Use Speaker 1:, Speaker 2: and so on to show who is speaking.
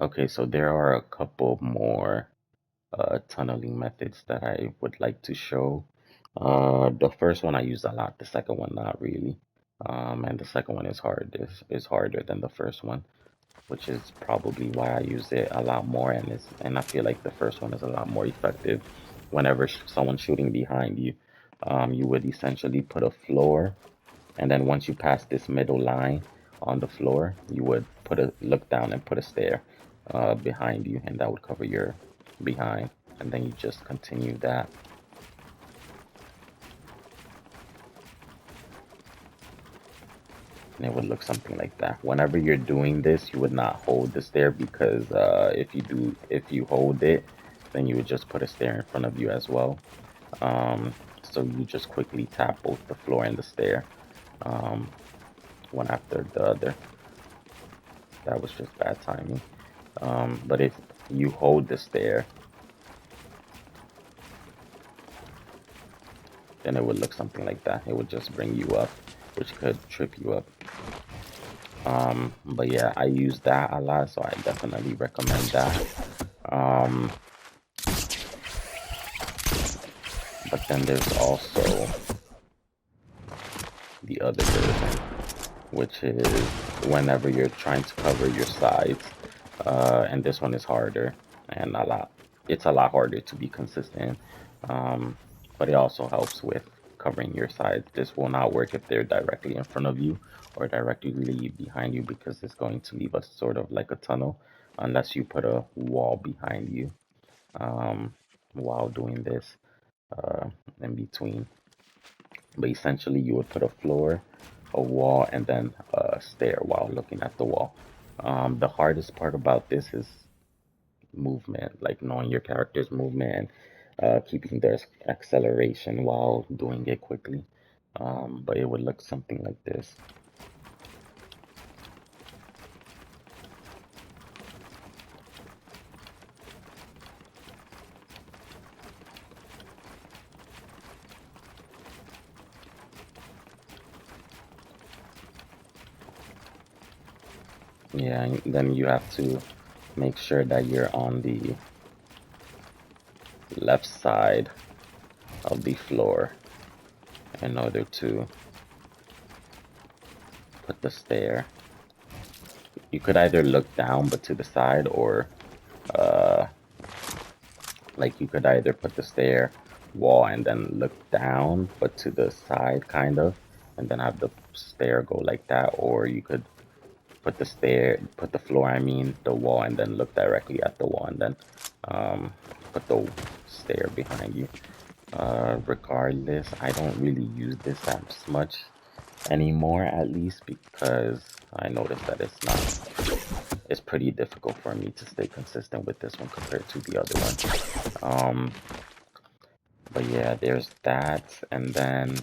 Speaker 1: Okay, so there are a couple more tunneling methods that I would like to show. The first one I use a lot, the second one not really. And the second one is harder than the first one, which is probably why I use it a lot more. And I feel like the first one is a lot more effective. Whenever someone's shooting behind you, you would essentially put a floor, and then once you pass this middle line on the floor, you would put a look down and put a stair behind you, and that would cover your behind. And then you just continue that. And it would look something like that. Whenever you're doing this, you would not hold the stair because if you hold it, then you would just put a stair in front of you as well. So you just quickly tap both the floor and the stair, um, one after the other. That was just bad timing. But if you hold the stair, then it would look something like that. It would just bring you up, which could trip you up. But yeah, I use that a lot, so I definitely recommend that. Um, but then there's also the other version, which is whenever you're trying to cover your sides. And this one is harder and it's a lot harder to be consistent. Um, but it also helps with covering your sides. This will not work if they're directly in front of you or directly behind you because it's going to leave us sort of like a tunnel unless you put a wall behind you while doing this uh, in between. But essentially, you would put a floor, a wall, and then a stair while looking at the wall. The hardest part about this is movement, like knowing your character's movement and keeping their acceleration while doing it quickly. But it would look something like this. Yeah, and then you have to make sure that you're on the left side of the floor in order to put the stair. You could either look down but to the side, or uh, like you could either put the stair wall and then look down but to the side kind of, and then have the stair go like that, or you could put the floor, I mean, the wall, and then look directly at the wall, and then put the stair behind you. Regardless, I don't really use this as much anymore, at least because I noticed that it's pretty difficult for me to stay consistent with this one compared to the other one. But yeah, there's that, and then